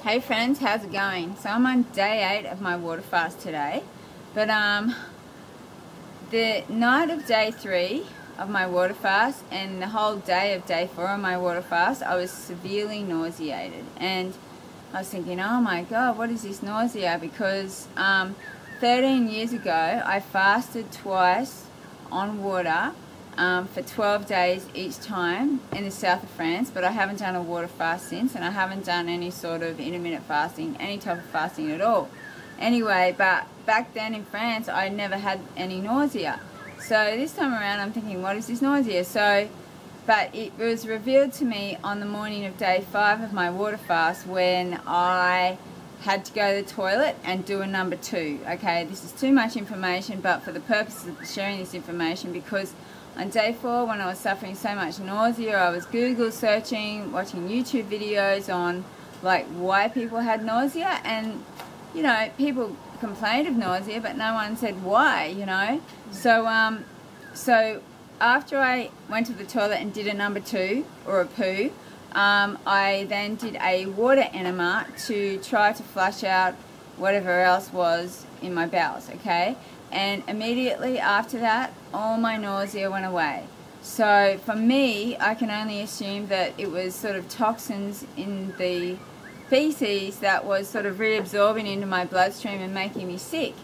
Hey friends, how's it going? So I'm on day 8 of my water fast today, but the night of day 3 of my water fast and the whole day of day 4 of my water fast, I was severely nauseated, and I was thinking, oh my god, what is this nausea? Because 13 years ago I fasted twice on water for 12 days each time in the south of France, but I haven't done a water fast since, and I haven't done any sort of intermittent fasting, any type of fasting at all. Anyway, but back then in France I never had any nausea. So this time around I'm thinking, what is this nausea? But it was revealed to me on the morning of day 5 of my water fast when I had to go to the toilet and do a number 2. Okay, this is too much information, but for the purpose of sharing this information, because on day 4, when I was suffering so much nausea, I was Google searching, watching YouTube videos on like why people had nausea, and you know, people complained of nausea, but no one said why, you know. So after I went to the toilet and did a number 2 or a poo, I then did a water enema to try to flush out whatever else was in my bowels, okay? And immediately after that, all my nausea went away. So for me, I can only assume that it was sort of toxins in the feces that was sort of reabsorbing into my bloodstream and making me sick.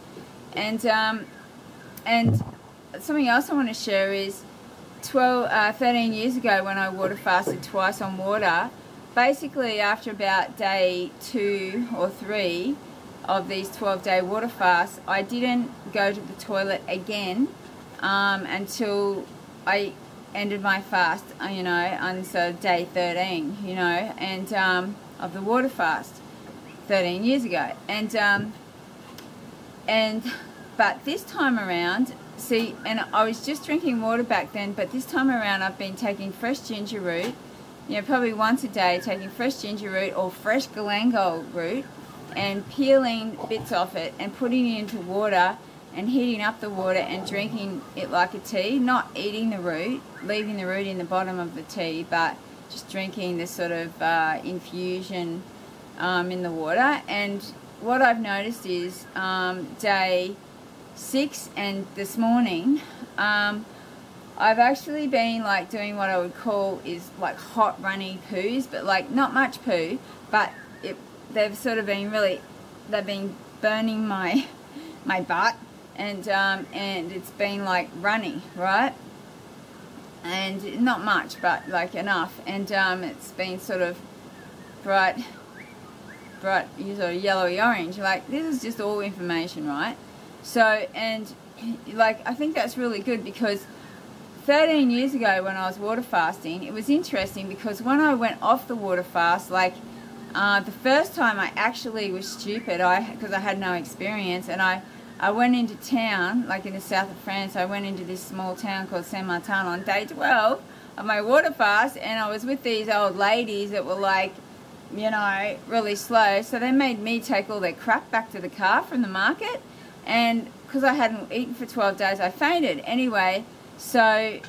And something else I want to share is 13 years ago when I water fasted twice on water, basically after about day 2 or 3 of these 12-day water fasts, I didn't go to the toilet again until I ended my fast, you know, on sort of day 13, you know, and of the water fast 13 years ago. But this time around, see, and I was just drinking water back then, but this time around I've been taking fresh ginger root, you know, probably once a day, taking fresh ginger root or fresh galangal root and peeling bits off it and putting it into water and heating up the water and drinking it like a tea, not eating the root, leaving the root in the bottom of the tea, but just drinking this sort of infusion in the water. And what I've noticed is day 6 and this morning, I've actually been like doing what I would call is like hot runny poos, but like not much poo, but they've sort of been they've been burning my butt, and it's been like runny, right? And not much, but like enough, and it's been sort of bright sort of yellowy orange. Like, this is just all information, right? So, and like, I think that's really good, because 13 years ago when I was water fasting, it was interesting because when I went off the water fast, like the first time I actually was stupid, because I had no experience, and I went into town, like in the south of France. I went into this small town called Saint-Martin on day 12 of my water fast, and I was with these old ladies that were like, you know, really slow, so they made me take all their crap back to the car from the market, and because I hadn't eaten for 12 days, I fainted. Anyway, so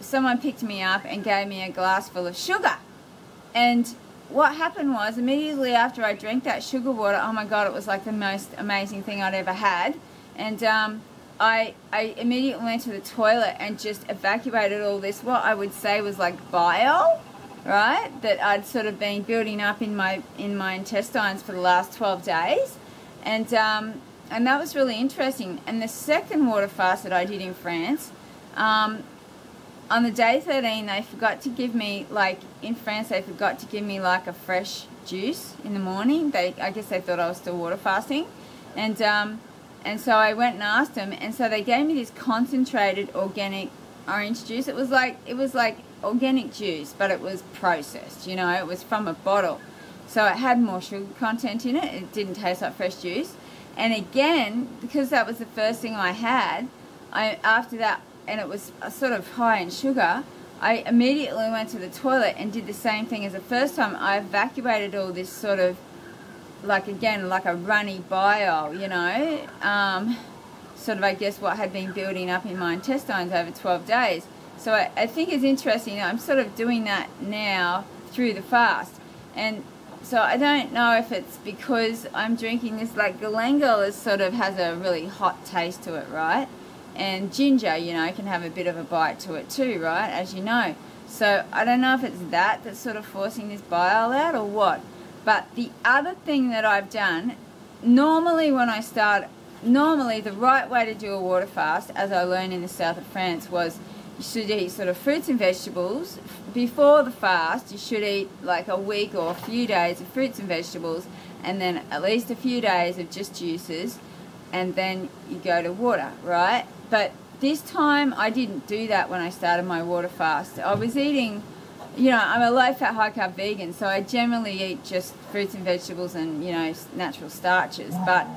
someone picked me up and gave me a glass full of sugar, and what happened was, immediately after I drank that sugar water, oh my god, it was like the most amazing thing I'd ever had. And I immediately went to the toilet and just evacuated all this, what I would say was like bile, right, that I'd sort of been building up in my intestines for the last 12 days. And that was really interesting. And the second water fast that I did in France, on the day 13, they forgot to give me, like, in France, they forgot to give me, like, a fresh juice in the morning. I guess they thought I was still water fasting. And so I went and asked them, and so they gave me this concentrated organic orange juice. It was like organic juice, but it was processed, you know, it was from a bottle. So it had more sugar content in it. It didn't taste like fresh juice. And again, because that was the first thing I had, after that, and it was sort of high in sugar, I immediately went to the toilet and did the same thing as the first time. I evacuated all this sort of, like, again, like a runny bile, you know, sort of, I guess, what had been building up in my intestines over 12 days. So I think it's interesting. I'm sort of doing that now through the fast. And So I don't know if it's because I'm drinking this, like galangal is sort of has a really hot taste to it, right? And ginger, you know, can have a bit of a bite to it too, right, as you know. So I don't know if it's that that's sort of forcing this bile out or what. But the other thing that I've done, normally the right way to do a water fast, as I learned in the south of France, was you should eat sort of fruits and vegetables. Before the fast, you should eat like a week or a few days of fruits and vegetables, and then at least a few days of just juices, and then you go to water, right? But this time I didn't do that when I started my water fast. I was eating, you know, I'm a low-fat, high-carb vegan, so I generally eat just fruits and vegetables and, you know, natural starches. But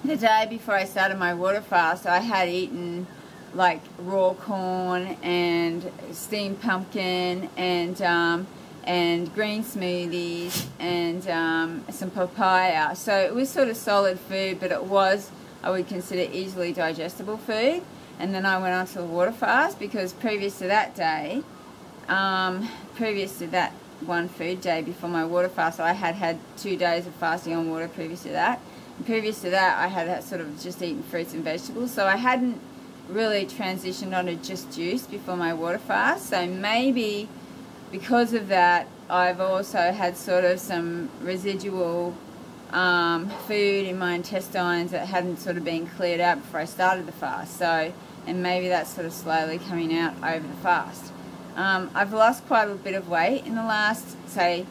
the day before I started my water fast, I had eaten like raw corn and steamed pumpkin and green smoothies and some papaya. So it was sort of solid food, but it was, I would consider, easily digestible food. And then I went on to the water fast because previous to that day, previous to that one food day before my water fast, I had had 2 days of fasting on water previous to that. And previous to that, I had sort of just eaten fruits and vegetables. So I hadn't really transitioned onto just juice before my water fast. So maybe because of that, I've also had sort of some residual food in my intestines that hadn't sort of been cleared out before I started the fast. So, and maybe that's sort of slowly coming out over the fast. I've lost quite a bit of weight in the last, say,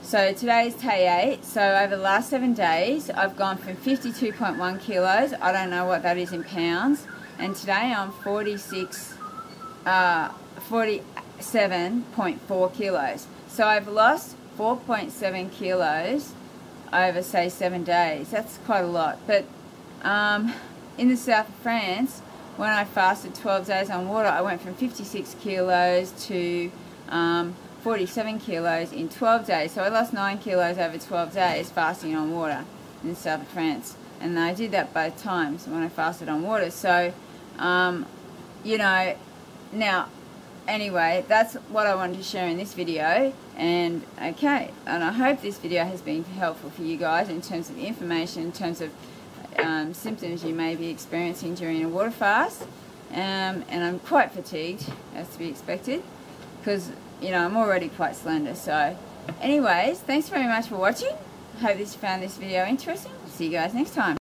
so today's day 8, so over the last 7 days I've gone from 52.1 kilos, I don't know what that is in pounds, and today I'm 47.4 kilos. So I've lost 4.7 kilos over, say, 7 days. That's quite a lot. But in the south of France, when I fasted 12 days on water, I went from 56 kilos to 47 kilos in 12 days. So I lost 9 kilos over 12 days fasting on water in the south of France. And I did that both times when I fasted on water. So, you know, now, anyway, that's what I wanted to share in this video. And okay, and I hope this video has been helpful for you guys in terms of information, in terms of symptoms you may be experiencing during a water fast. And I'm quite fatigued, as to be expected, because, you know, I'm already quite slender. So anyways, thanks very much for watching. I hope you found this video interesting. See you guys next time.